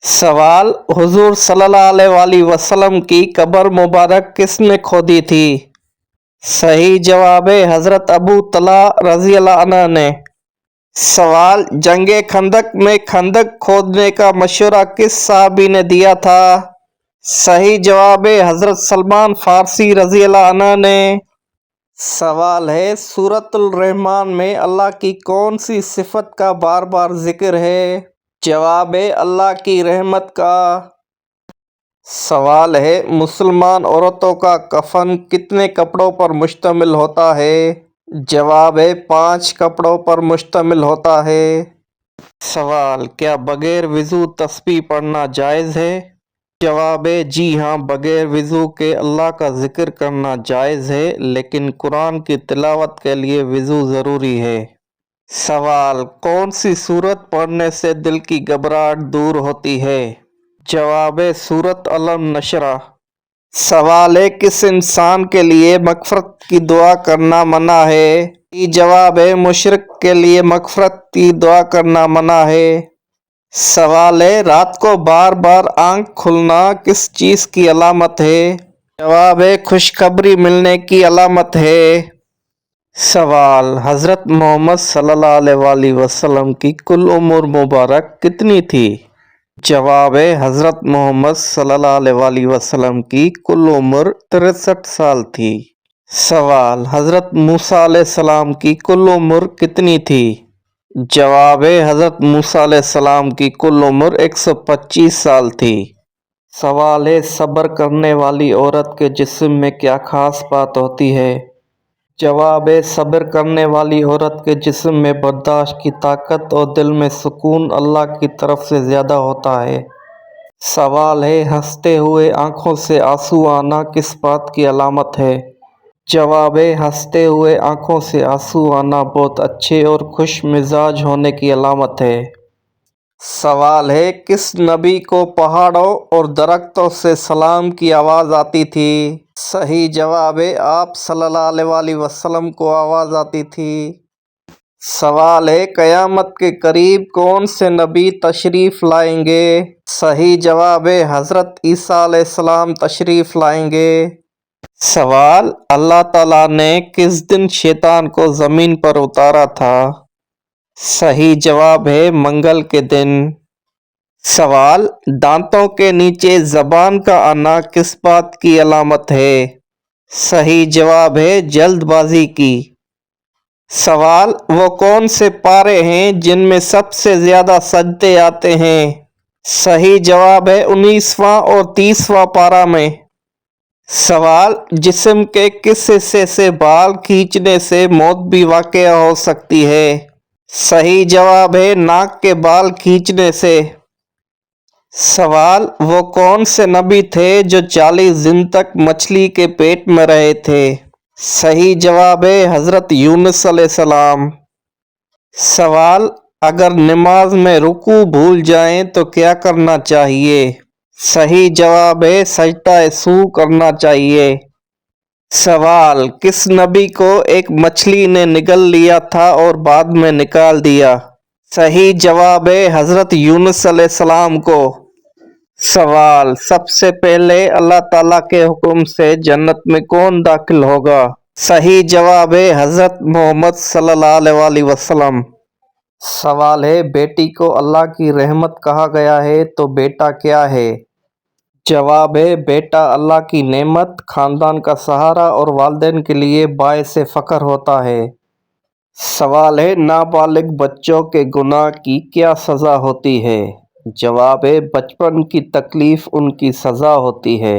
सवाल: हुजूर सल्लल्लाहु अलैहि वसल्लम की कब्र मुबारक किसने खोदी थी? सही जवाब है हजरत अबू तला रजी अल्लाह अन्हु ने। सवाल: जंगे खंदक में खंदक खोदने का मशवरा किस साहबी ने दिया था? सही जवाब है हजरत सलमान फारसी रजी अल्लाह अन्हु ने। सवाल है: सूरतुल रहमान में अल्लाह की कौन सी सिफत का बार बार जिक्र है? जवाब है अल्लाह की रहमत का। सवाल है: मुसलमान औरतों का कफन कितने कपड़ों पर मुश्तमिल होता है? जवाब है 5 कपड़ों पर मुश्तमिल होता है। सवाल: क्या बगैर वज़ू तस्बीह पढ़ना जायज़ है? जवाब है जी हाँ, बगैर वज़ू के अल्लाह का जिक्र करना जायज़ है, लेकिन कुरान की तिलावत के लिए वज़ू ज़रूरी है। सवाल: कौन सी सूरत पढ़ने से दिल की घबराहट दूर होती है? जवाब है सूरत अलम नशरा। सवाल है: किस इंसान के लिए मग़फ़िरत की दुआ करना मना है? जवाब है मुशरिक के लिए मग़फ़िरत की दुआ करना मना है। सवाल है: रात को बार बार आँख खुलना किस चीज़ की अलामत है? जवाब है खुशखबरी मिलने की अलामत है। सवाल: हज़रत मोहम्मद सल्लल्लाहु अलैहि वसल्लम की कुल उम्र मुबारक कितनी थी? जवाब है हज़रत मोहम्मद सल्लल्लाहु अलैहि वसल्लम की कुल उम्र 63 साल थी। सवाल: हज़रत मूसा अलैहिस्सलाम की कुल उम्र कितनी थी? जवाब है हज़रत मूसा अलैहिस्सलाम की कुल उम्र 125 साल थी। सवाल है: सब्र करने वाली औरत के जिस्म में क्या खास बात होती है? जवाब है सब्र करने वाली औरत के जिस्म में बर्दाश्त की ताकत और दिल में सुकून अल्लाह की तरफ से ज़्यादा होता है। सवाल है: हंसते हुए आँखों से आंसू आना किस बात की अलामत है? जवाब है हंसते हुए आँखों से आंसू आना बहुत अच्छे और खुश मिजाज होने की अलामत है। सवाल है: किस नबी को पहाड़ों और दरख्तों से सलाम की आवाज़ आती थी? सही जवाब है आप सल्लल्लाहु अलैहि वसल्लम को आवाज़ आती थी। सवाल है: क़यामत के करीब कौन से नबी तशरीफ़ लाएंगे? सही जवाब है हज़रत ईसा अलैहिस्सलाम तशरीफ़ लाएंगे। सवाल: अल्लाह ताला ने किस दिन शैतान को ज़मीन पर उतारा था? सही जवाब है मंगल के दिन। सवाल: दांतों के नीचे ज़बान का आना किस बात की अलामत है? सही जवाब है जल्दबाजी की। सवाल: वो कौन से पारे हैं जिनमें सबसे ज़्यादा सजदे आते हैं? सही जवाब है 19वां और 30वां पारा में। सवाल: जिस्म के किस हिस्से से बाल खींचने से मौत भी वाक़या हो सकती है? सही जवाब है नाक के बाल खींचने से। सवाल: वो कौन से नबी थे जो 40 दिन तक मछली के पेट में रहे थे? सही जवाब है हज़रत यूनुस अलैहिस्सलाम। सवाल: अगर नमाज में रुकू भूल जाएं तो क्या करना चाहिए? सही जवाब है सजदा सू करना चाहिए। सवाल: किस नबी को एक मछली ने निगल लिया था और बाद में निकाल दिया? सही जवाब है हज़रत यूनुस अलैहिस्सलाम को। सवाल: सबसे पहले अल्लाह ताला के हुक्म से जन्नत में कौन दाखिल होगा? सही जवाब है हज़रत मोहम्मद सल्लल्लाहु अलैहि वसल्लम। सवाल है: बेटी को अल्लाह की रहमत कहा गया है तो बेटा क्या है? जवाब है बेटा अल्लाह की नेमत, ख़ानदान का सहारा और वालिदैन के लिए बाइसे फ़ख्र होता है। सवाल है: नाबालिग बच्चों के गुनाह की क्या सज़ा होती है? जवाब है बचपन की तकलीफ़ उनकी सज़ा होती है।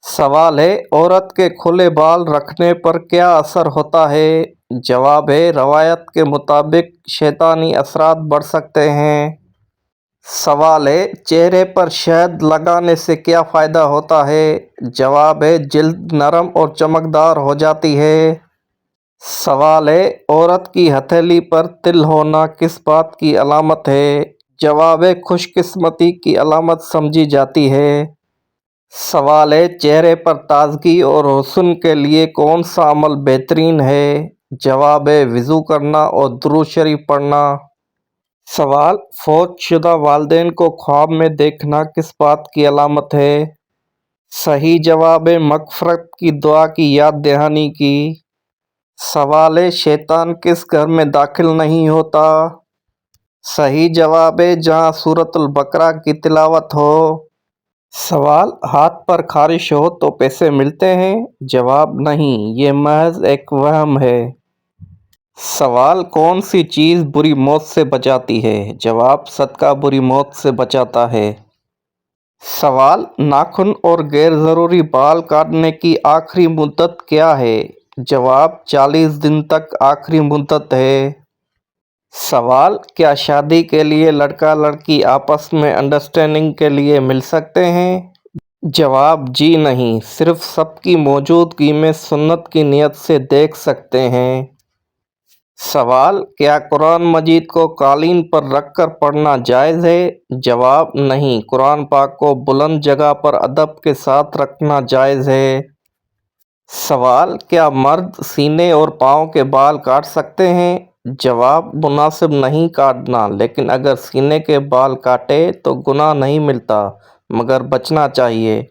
सवाल है: औरत के खुले बाल रखने पर क्या असर होता है? जवाब है रवायत के मुताबिक शैतानी असरात बढ़ सकते हैं। सवाल है: चेहरे पर शहद लगाने से क्या फ़ायदा होता है? जवाब है जिल्द नरम और चमकदार हो जाती है। सवाल है: औरत की हथेली पर तिल होना किस बात की अलामत है? जवाब है खुशकिस्मती की अलामत समझी जाती है। सवाल है: चेहरे पर ताजगी और हुस्न के लिए कौन सा अमल बेहतरीन है? जवाब है वज़ू करना और दुरूद शरीफ पढ़ना। सवाल, फौत शुदा वालिदैन को ख्वाब में देखना किस बात की अलामत है? सही जवाब है मग़फ़िरत की दुआ की याद दहानी की। सवाल है, शैतान किस घर में दाखिल नहीं होता? सही जवाब है जहाँ सूरतुल बकरा की तिलावत हो। सवाल, हाथ पर खारिश हो तो पैसे मिलते हैं? जवाब, नहीं, ये महज एक वहम है। सवाल, कौन सी चीज़ बुरी मौत से बचाती है? जवाब, सदका बुरी मौत से बचाता है। सवाल, नाखून और गैर ज़रूरी बाल काटने की आखिरी मुद्दत क्या है? जवाब, 40 दिन तक आखिरी मुद्दत है। सवाल, क्या शादी के लिए लड़का लड़की आपस में अंडरस्टैंडिंग के लिए मिल सकते हैं? जवाब, जी नहीं, सिर्फ सबकी मौजूदगी में सुन्नत की नियत से देख सकते हैं। सवाल, क्या कुरान मजीद को कालीन पर रखकर पढ़ना जायज़ है? जवाब, नहीं, कुरान पाक को बुलंद जगह पर अदब के साथ रखना जायज़ है। सवाल, क्या मर्द सीने और पाँव के बाल काट सकते हैं? जवाब, मुनासिब नहीं काटना, लेकिन अगर सीने के बाल काटे तो गुनाह नहीं मिलता, मगर बचना चाहिए।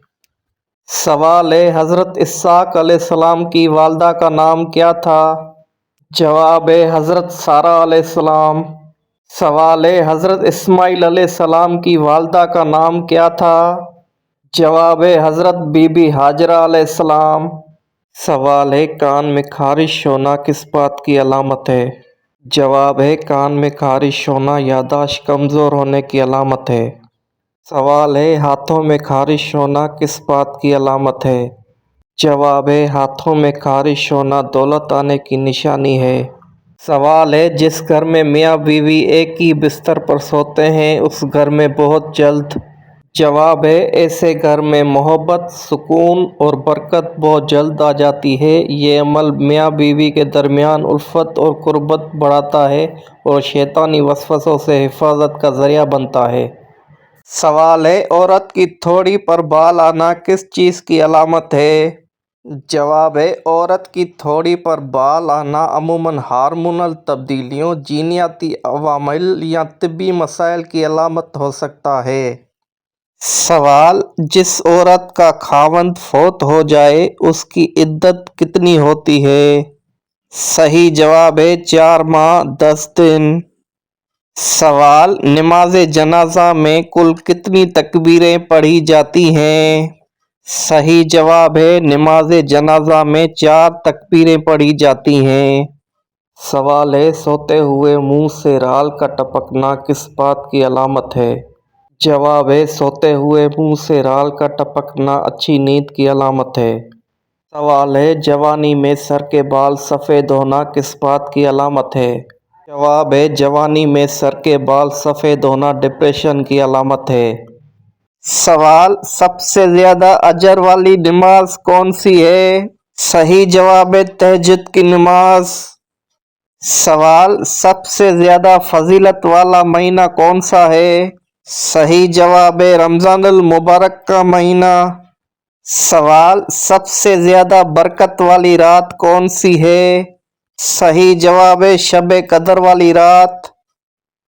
सवाल है, हज़रत इसहाक़ अलैहिस्सलाम की वालदा का नाम क्या था? जवाब है हज़रत सारा अलैहिस्सलाम। सवाल है, हज़रत इस्माइल अलैहिस्सलाम की वालदा का नाम क्या था? जवाब है हज़रत बीबी हाजरा अलैहिस्सलाम। सवाल है, कान में खारिश होना किस बात की अलामत है? जवाब है, कान में खारिश होना यादाश्त कमज़ोर होने की अलामत है। सवाल है, हाथों में खारिश होना किस बात की अलामत है? जवाब है, हाथों में खारिश होना दौलत आने की निशानी है। सवाल है, जिस घर में मियाँ बीवी एक ही बिस्तर पर सोते हैं उस घर में बहुत जल्द। जवाब है, ऐसे घर में मोहब्बत, सुकून और बरकत बहुत जल्द आ जाती है। ये अमल मियाँ बीवी के दरमियान उल्फत और कुर्बत बढ़ाता है और शैतानी वसवसों से हिफाजत का ज़रिया बनता है। सवाल है, औरत की थोड़ी पर बाल आना किस चीज़ की अलामत है? जवाब है, औरत की थोड़ी पर बाल आना अमूमन हार्मोनल तब्दीलियों, जीनियाती अवामिल या तिब्बी मसाइल की अलामत हो सकता है। सवाल, जिस औरत का खावंद फौत हो जाए उसकी इद्दत कितनी होती है? सही जवाब है 4 माह 10 दिन। सवाल, नमाज जनाजा में कुल कितनी तकबीरें पढ़ी जाती हैं? सही जवाब है, नमाज जनाजा में 4 तकबीरें पढ़ी जाती हैं। सवाल है, सोते हुए मुंह से राल का टपकना किस बात की अलामत है? जवाब है, सोते हुए मुंह से राल का टपकना अच्छी नींद की अलामत है। सवाल है, जवानी में सर के बाल सफ़ेद होना किस बात की अलामत है? जवाब है, जवानी में सर के बाल सफ़ेद होना डिप्रेशन की अलामत है। सवाल, सबसे ज़्यादा अजर वाली नमाज कौन सी है? सही जवाब है तहज्जुद की नमाज। सवाल, सबसे ज़्यादा फजीलत वाला महीना कौन सा है? सही जवाब है रमज़ानुल मुबारक का महीना। सवाल, सबसे ज़्यादा बरकत वाली रात कौन सी है? सही जवाब है शब कदर वाली रात।